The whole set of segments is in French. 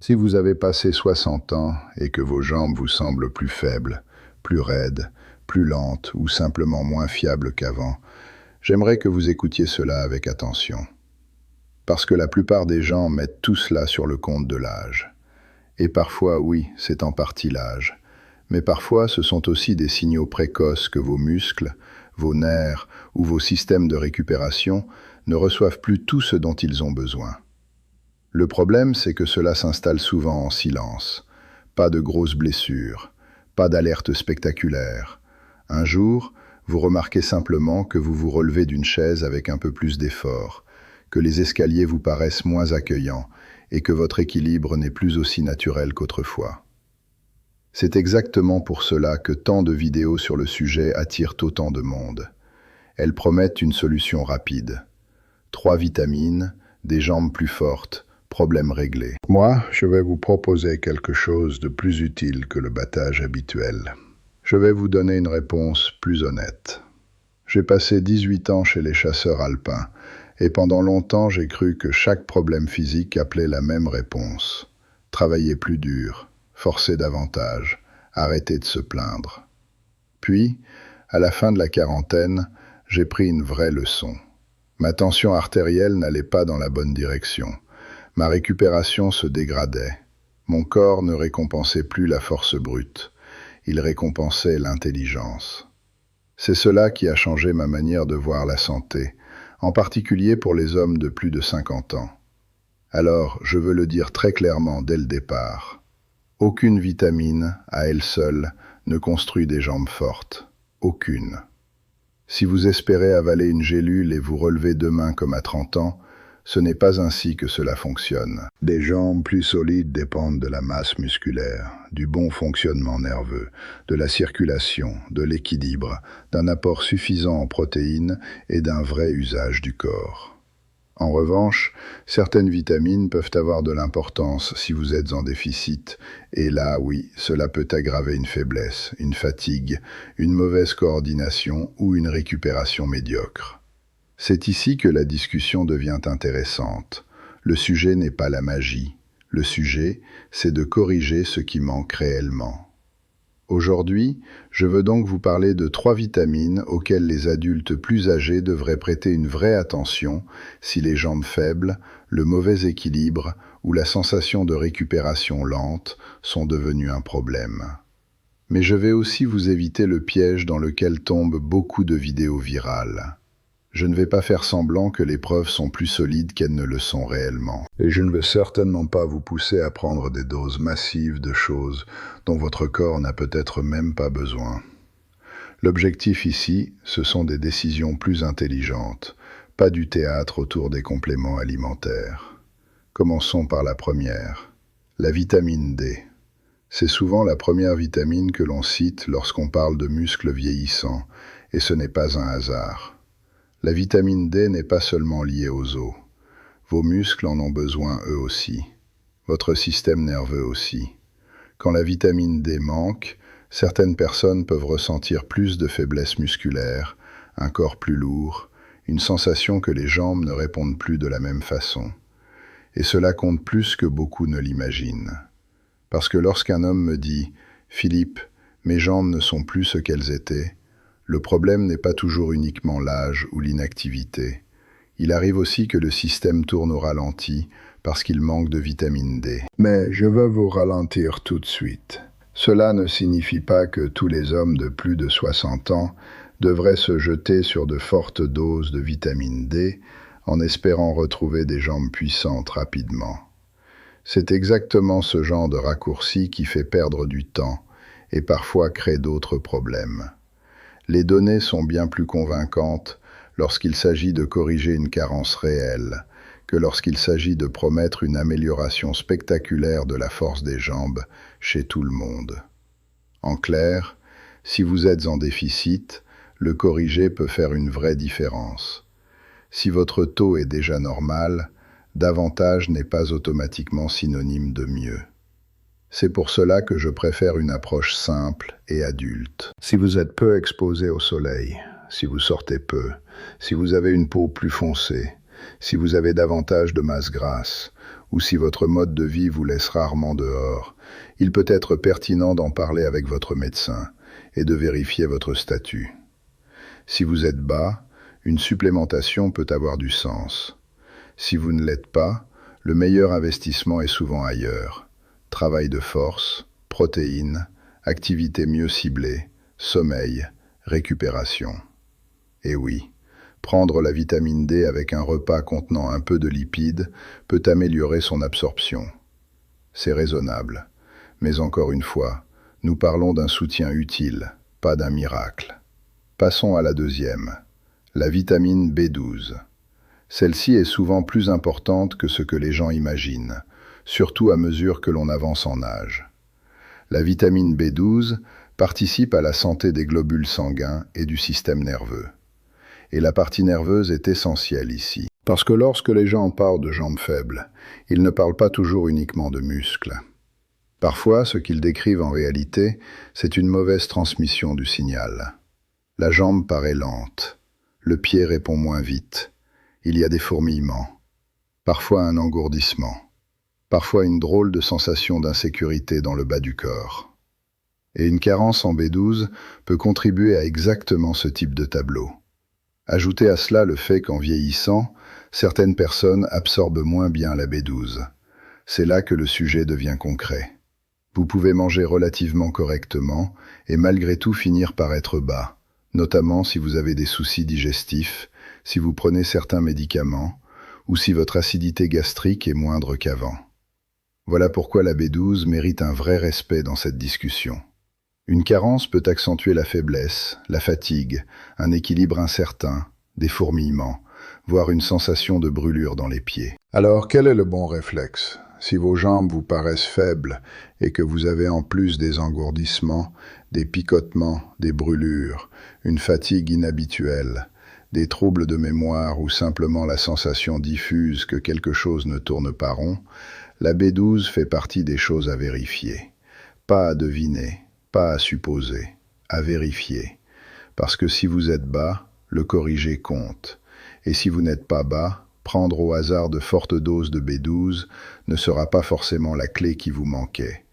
Si vous avez passé 60 ans et que vos jambes vous semblent plus faibles, plus raides, plus lentes ou simplement moins fiables qu'avant, j'aimerais que vous écoutiez cela avec attention. Parce que la plupart des gens mettent tout cela sur le compte de l'âge. Et parfois, oui, c'est en partie l'âge. Mais parfois, ce sont aussi des signaux précoces que vos muscles, vos nerfs ou vos systèmes de récupération ne reçoivent plus tout ce dont ils ont besoin. Le problème, c'est que cela s'installe souvent en silence. Pas de grosses blessures, pas d'alerte spectaculaire. Un jour, vous remarquez simplement que vous vous relevez d'une chaise avec un peu plus d'effort, que les escaliers vous paraissent moins accueillants et que votre équilibre n'est plus aussi naturel qu'autrefois. C'est exactement pour cela que tant de vidéos sur le sujet attirent autant de monde. Elles promettent une solution rapide. 3 vitamines, des jambes plus fortes, problème réglé. Moi, je vais vous proposer quelque chose de plus utile que le battage habituel. Je vais vous donner une réponse plus honnête. J'ai passé 18 ans chez les chasseurs alpins, et pendant longtemps j'ai cru que chaque problème physique appelait la même réponse. Travailler plus dur, forcer davantage, arrêter de se plaindre. Puis, à la fin de la quarantaine, j'ai pris une vraie leçon. Ma tension artérielle n'allait pas dans la bonne direction. Ma récupération se dégradait. Mon corps ne récompensait plus la force brute. Il récompensait l'intelligence. C'est cela qui a changé ma manière de voir la santé, en particulier pour les hommes de plus de 50 ans. Alors, je veux le dire très clairement dès le départ. Aucune vitamine, à elle seule, ne construit des jambes fortes. Aucune. Si vous espérez avaler une gélule et vous relever demain comme à 30 ans, ce n'est pas ainsi que cela fonctionne. Des jambes plus solides dépendent de la masse musculaire, du bon fonctionnement nerveux, de la circulation, de l'équilibre, d'un apport suffisant en protéines et d'un vrai usage du corps. En revanche, certaines vitamines peuvent avoir de l'importance si vous êtes en déficit, et là, oui, cela peut aggraver une faiblesse, une fatigue, une mauvaise coordination ou une récupération médiocre. C'est ici que la discussion devient intéressante. Le sujet n'est pas la magie. Le sujet, c'est de corriger ce qui manque réellement. Aujourd'hui, je veux donc vous parler de 3 vitamines auxquelles les adultes plus âgés devraient prêter une vraie attention si les jambes faibles, le mauvais équilibre ou la sensation de récupération lente sont devenus un problème. Mais je vais aussi vous éviter le piège dans lequel tombent beaucoup de vidéos virales. Je ne vais pas faire semblant que les preuves sont plus solides qu'elles ne le sont réellement. Et je ne vais certainement pas vous pousser à prendre des doses massives de choses dont votre corps n'a peut-être même pas besoin. L'objectif ici, ce sont des décisions plus intelligentes, pas du théâtre autour des compléments alimentaires. Commençons par la première, la vitamine D. C'est souvent la première vitamine que l'on cite lorsqu'on parle de muscles vieillissants, et ce n'est pas un hasard. La vitamine D n'est pas seulement liée aux os. Vos muscles en ont besoin eux aussi. Votre système nerveux aussi. Quand la vitamine D manque, certaines personnes peuvent ressentir plus de faiblesse musculaire, un corps plus lourd, une sensation que les jambes ne répondent plus de la même façon. Et cela compte plus que beaucoup ne l'imaginent. Parce que lorsqu'un homme me dit « Philippe, mes jambes ne sont plus ce qu'elles étaient », le problème n'est pas toujours uniquement l'âge ou l'inactivité. Il arrive aussi que le système tourne au ralenti parce qu'il manque de vitamine D. Mais je veux vous ralentir tout de suite. Cela ne signifie pas que tous les hommes de plus de 60 ans devraient se jeter sur de fortes doses de vitamine D en espérant retrouver des jambes puissantes rapidement. C'est exactement ce genre de raccourci qui fait perdre du temps et parfois crée d'autres problèmes. Les données sont bien plus convaincantes lorsqu'il s'agit de corriger une carence réelle que lorsqu'il s'agit de promettre une amélioration spectaculaire de la force des jambes chez tout le monde. En clair, si vous êtes en déficit, le corriger peut faire une vraie différence. Si votre taux est déjà normal, davantage n'est pas automatiquement synonyme de mieux. C'est pour cela que je préfère une approche simple et adulte. Si vous êtes peu exposé au soleil, si vous sortez peu, si vous avez une peau plus foncée, si vous avez davantage de masse grasse, ou si votre mode de vie vous laisse rarement dehors, il peut être pertinent d'en parler avec votre médecin et de vérifier votre statut. Si vous êtes bas, une supplémentation peut avoir du sens. Si vous ne l'êtes pas, le meilleur investissement est souvent ailleurs. Travail de force, protéines, activité mieux ciblée, sommeil, récupération. Et oui, prendre la vitamine D avec un repas contenant un peu de lipides peut améliorer son absorption. C'est raisonnable. Mais encore une fois, nous parlons d'un soutien utile, pas d'un miracle. Passons à la deuxième, la vitamine B12. Celle-ci est souvent plus importante que ce que les gens imaginent, surtout à mesure que l'on avance en âge. La vitamine B12 participe à la santé des globules sanguins et du système nerveux. Et la partie nerveuse est essentielle ici. Parce que lorsque les gens parlent de jambes faibles, ils ne parlent pas toujours uniquement de muscles. Parfois, ce qu'ils décrivent en réalité, c'est une mauvaise transmission du signal. La jambe paraît lente, le pied répond moins vite, il y a des fourmillements, parfois un engourdissement, parfois une drôle de sensation d'insécurité dans le bas du corps. Et une carence en B12 peut contribuer à exactement ce type de tableau. Ajoutez à cela le fait qu'en vieillissant, certaines personnes absorbent moins bien la B12. C'est là que le sujet devient concret. Vous pouvez manger relativement correctement et malgré tout finir par être bas, notamment si vous avez des soucis digestifs, si vous prenez certains médicaments ou si votre acidité gastrique est moindre qu'avant. Voilà pourquoi la B12 mérite un vrai respect dans cette discussion. Une carence peut accentuer la faiblesse, la fatigue, un équilibre incertain, des fourmillements, voire une sensation de brûlure dans les pieds. Alors, quel est le bon réflexe? Si vos jambes vous paraissent faibles et que vous avez en plus des engourdissements, des picotements, des brûlures, une fatigue inhabituelle, des troubles de mémoire ou simplement la sensation diffuse que quelque chose ne tourne pas rond, la B12 fait partie des choses à vérifier. Pas à deviner, pas à supposer, à vérifier. Parce que si vous êtes bas, le corriger compte. Et si vous n'êtes pas bas, prendre au hasard de fortes doses de B12 ne sera pas forcément la clé qui vous manquait.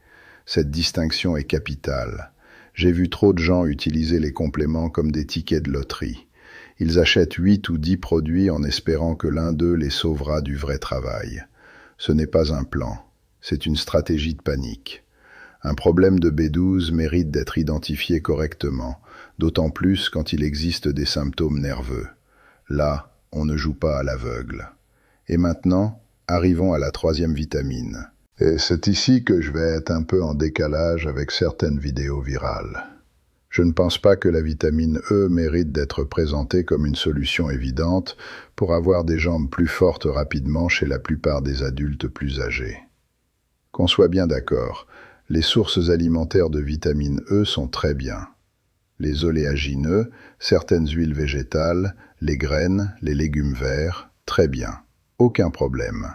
Cette distinction est capitale. J'ai vu trop de gens utiliser les compléments comme des tickets de loterie. Ils achètent 8 ou 10 produits en espérant que l'un d'eux les sauvera du vrai travail. Ce n'est pas un plan, c'est une stratégie de panique. Un problème de B12 mérite d'être identifié correctement, d'autant plus quand il existe des symptômes nerveux. Là, on ne joue pas à l'aveugle. Et maintenant, arrivons à la troisième vitamine. Et c'est ici que je vais être un peu en décalage avec certaines vidéos virales. Je ne pense pas que la vitamine E mérite d'être présentée comme une solution évidente pour avoir des jambes plus fortes rapidement chez la plupart des adultes plus âgés. Qu'on soit bien d'accord, les sources alimentaires de vitamine E sont très bien. Les oléagineux, certaines huiles végétales, les graines, les légumes verts, très bien. Aucun problème.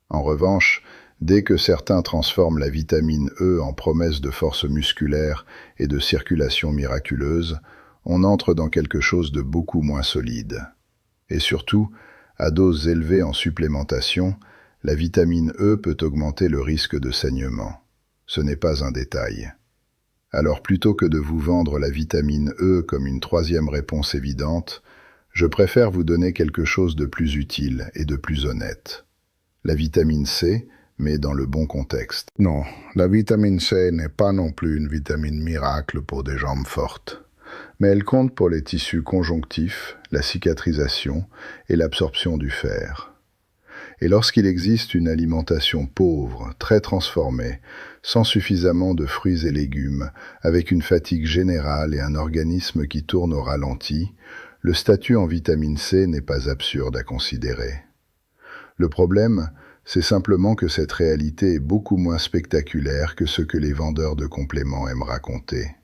En revanche, dès que certains transforment la vitamine E en promesse de force musculaire et de circulation miraculeuse, on entre dans quelque chose de beaucoup moins solide. Et surtout, à doses élevées en supplémentation, la vitamine E peut augmenter le risque de saignement. Ce n'est pas un détail. Alors plutôt que de vous vendre la vitamine E comme une troisième réponse évidente, je préfère vous donner quelque chose de plus utile et de plus honnête. La vitamine C, mais dans le bon contexte. Non, la vitamine C n'est pas non plus une vitamine miracle pour des jambes fortes. Mais elle compte pour les tissus conjonctifs, la cicatrisation et l'absorption du fer. Et lorsqu'il existe une alimentation pauvre, très transformée, sans suffisamment de fruits et légumes, avec une fatigue générale et un organisme qui tourne au ralenti, le statut en vitamine C n'est pas absurde à considérer. Le problème, c'est simplement que cette réalité est beaucoup moins spectaculaire que ce que les vendeurs de compléments aiment raconter.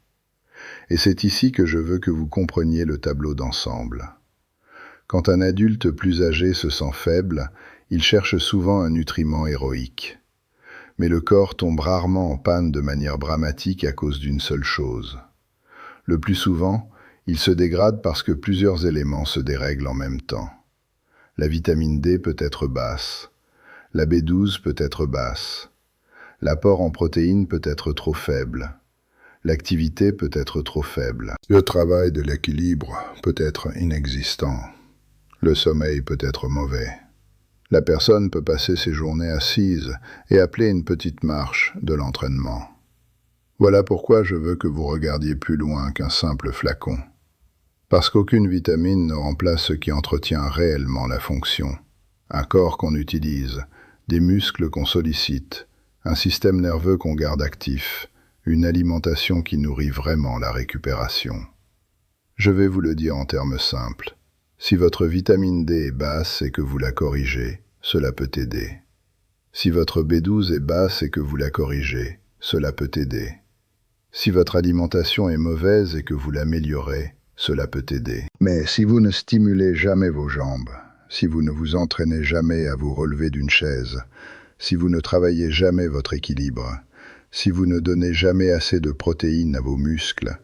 Et c'est ici que je veux que vous compreniez le tableau d'ensemble. Quand un adulte plus âgé se sent faible, il cherche souvent un nutriment héroïque. Mais le corps tombe rarement en panne de manière dramatique à cause d'une seule chose. Le plus souvent, il se dégrade parce que plusieurs éléments se dérèglent en même temps. La vitamine D peut être basse. La B12 peut être basse. L'apport en protéines peut être trop faible. L'activité peut être trop faible. Le travail de l'équilibre peut être inexistant. Le sommeil peut être mauvais. La personne peut passer ses journées assise et appeler une petite marche de l'entraînement. Voilà pourquoi je veux que vous regardiez plus loin qu'un simple flacon. Parce qu'aucune vitamine ne remplace ce qui entretient réellement la fonction. Un corps qu'on utilise, des muscles qu'on sollicite, un système nerveux qu'on garde actif, une alimentation qui nourrit vraiment la récupération. Je vais vous le dire en termes simples. Si votre vitamine D est basse et que vous la corrigez, cela peut aider. Si votre B12 est basse et que vous la corrigez, cela peut aider. Si votre alimentation est mauvaise et que vous l'améliorez, cela peut aider. Mais si vous ne stimulez jamais vos jambes, si vous ne vous entraînez jamais à vous relever d'une chaise, si vous ne travaillez jamais votre équilibre, si vous ne donnez jamais assez de protéines à vos muscles,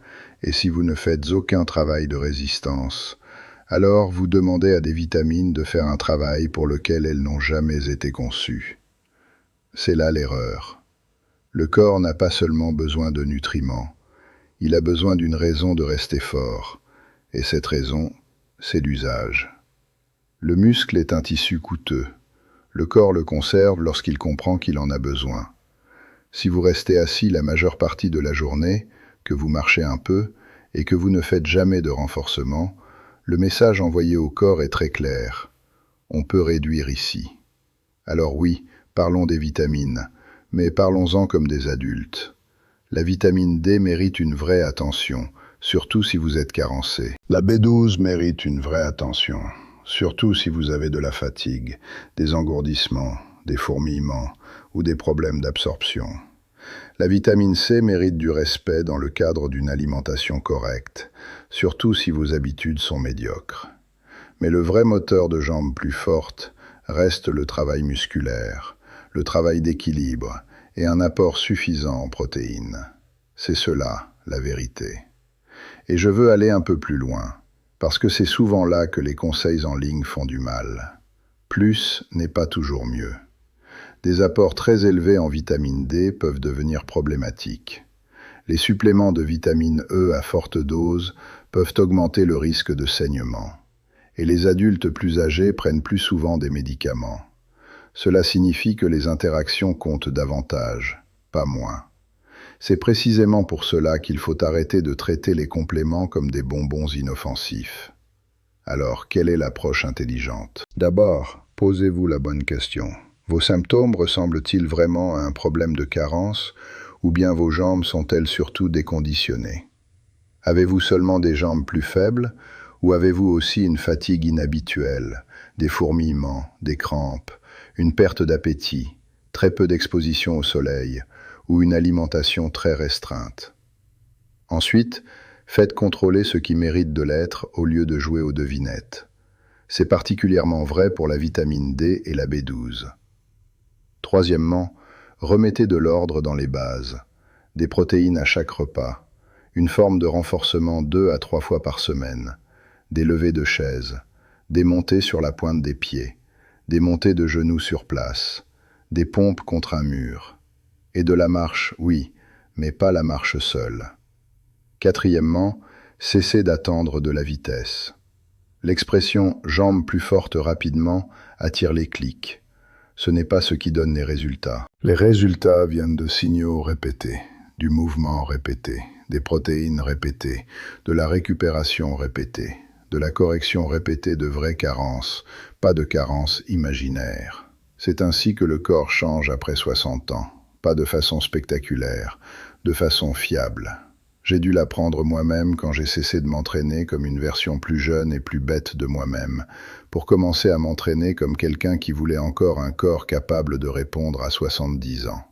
et si vous ne faites aucun travail de résistance, alors vous demandez à des vitamines de faire un travail pour lequel elles n'ont jamais été conçues. C'est là l'erreur. Le corps n'a pas seulement besoin de nutriments, il a besoin d'une raison de rester fort, et cette raison, c'est l'usage. Le muscle est un tissu coûteux. Le corps le conserve lorsqu'il comprend qu'il en a besoin. Si vous restez assis la majeure partie de la journée, que vous marchez un peu, et que vous ne faites jamais de renforcement, le message envoyé au corps est très clair. On peut réduire ici. Alors oui, parlons des vitamines, mais parlons-en comme des adultes. La vitamine D mérite une vraie attention, surtout si vous êtes carencé. La B12 mérite une vraie attention, surtout si vous avez de la fatigue, des engourdissements, des fourmillements ou des problèmes d'absorption. La vitamine C mérite du respect dans le cadre d'une alimentation correcte, surtout si vos habitudes sont médiocres. Mais le vrai moteur de jambes plus fortes reste le travail musculaire, le travail d'équilibre et un apport suffisant en protéines. C'est cela, la vérité. Et je veux aller un peu plus loin, parce que c'est souvent là que les conseils en ligne font du mal. Plus n'est pas toujours mieux. Des apports très élevés en vitamine D peuvent devenir problématiques. Les suppléments de vitamine E à forte dose peuvent augmenter le risque de saignement. Et les adultes plus âgés prennent plus souvent des médicaments. Cela signifie que les interactions comptent davantage, pas moins. C'est précisément pour cela qu'il faut arrêter de traiter les compléments comme des bonbons inoffensifs. Alors, quelle est l'approche intelligente? D'abord, posez-vous la bonne question. Vos symptômes ressemblent-ils vraiment à un problème de carence, ou bien vos jambes sont-elles surtout déconditionnées? Avez-vous seulement des jambes plus faibles, ou avez-vous aussi une fatigue inhabituelle, des fourmillements, des crampes, une perte d'appétit, très peu d'exposition au soleil, ou une alimentation très restreinte? Ensuite, faites contrôler ce qui mérite de l'être au lieu de jouer aux devinettes. C'est particulièrement vrai pour la vitamine D et la B12. Troisièmement, remettez de l'ordre dans les bases, des protéines à chaque repas, une forme de renforcement 2 à 3 fois par semaine, des levées de chaise, des montées sur la pointe des pieds, des montées de genoux sur place, des pompes contre un mur, et de la marche, oui, mais pas la marche seule. Quatrièmement, cessez d'attendre de la vitesse. L'expression « jambes plus fortes rapidement » attire les clics. Ce n'est pas ce qui donne les résultats. Les résultats viennent de signaux répétés, du mouvement répété, des protéines répétées, de la récupération répétée, de la correction répétée de vraies carences, pas de carences imaginaires. C'est ainsi que le corps change après 60 ans, pas de façon spectaculaire, de façon fiable. J'ai dû l'apprendre moi-même quand j'ai cessé de m'entraîner comme une version plus jeune et plus bête de moi-même, pour commencer à m'entraîner comme quelqu'un qui voulait encore un corps capable de répondre à 70 ans.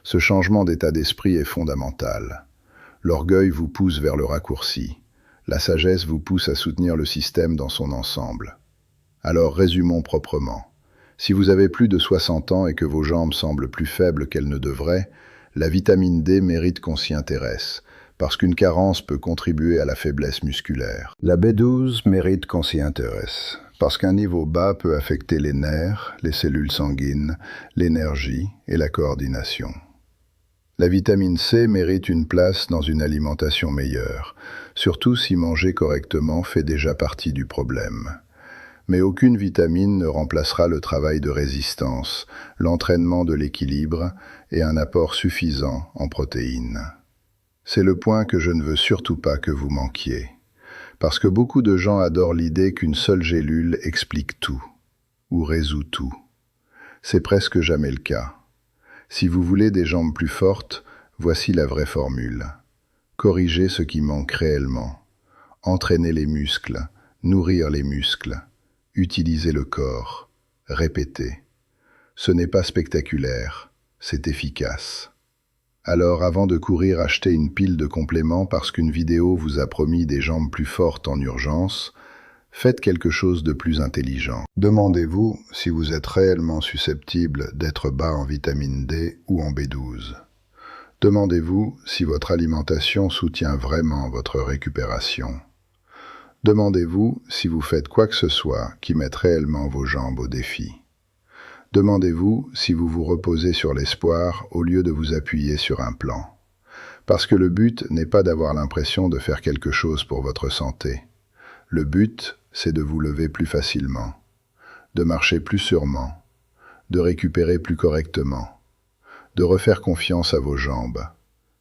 Ce changement d'état d'esprit est fondamental. L'orgueil vous pousse vers le raccourci. La sagesse vous pousse à soutenir le système dans son ensemble. Alors résumons proprement. Si vous avez plus de 60 ans et que vos jambes semblent plus faibles qu'elles ne devraient, la vitamine D mérite qu'on s'y intéresse, parce qu'une carence peut contribuer à la faiblesse musculaire. La B12 mérite qu'on s'y intéresse, parce qu'un niveau bas peut affecter les nerfs, les cellules sanguines, l'énergie et la coordination. La vitamine C mérite une place dans une alimentation meilleure, surtout si manger correctement fait déjà partie du problème. Mais aucune vitamine ne remplacera le travail de résistance, l'entraînement de l'équilibre et un apport suffisant en protéines. C'est le point que je ne veux surtout pas que vous manquiez, parce que beaucoup de gens adorent l'idée qu'une seule gélule explique tout, ou résout tout. C'est presque jamais le cas. Si vous voulez des jambes plus fortes, voici la vraie formule. Corrigez ce qui manque réellement. Entraînez les muscles, nourrir les muscles, utiliser le corps, répétez. Ce n'est pas spectaculaire, c'est efficace. Alors avant de courir acheter une pile de compléments parce qu'une vidéo vous a promis des jambes plus fortes en urgence, faites quelque chose de plus intelligent. Demandez-vous si vous êtes réellement susceptible d'être bas en vitamine D ou en B12. Demandez-vous si votre alimentation soutient vraiment votre récupération. Demandez-vous si vous faites quoi que ce soit qui mette réellement vos jambes au défi. Demandez-vous si vous vous reposez sur l'espoir au lieu de vous appuyer sur un plan. Parce que le but n'est pas d'avoir l'impression de faire quelque chose pour votre santé. Le but, c'est de vous lever plus facilement, de marcher plus sûrement, de récupérer plus correctement, de refaire confiance à vos jambes.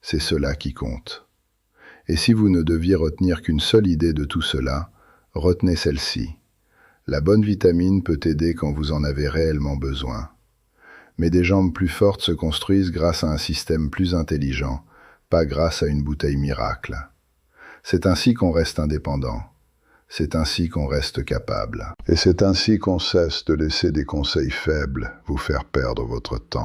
C'est cela qui compte. Et si vous ne deviez retenir qu'une seule idée de tout cela, retenez celle-ci. La bonne vitamine peut aider quand vous en avez réellement besoin. Mais des jambes plus fortes se construisent grâce à un système plus intelligent, pas grâce à une bouteille miracle. C'est ainsi qu'on reste indépendant. C'est ainsi qu'on reste capable. Et c'est ainsi qu'on cesse de laisser des conseils faibles vous faire perdre votre temps.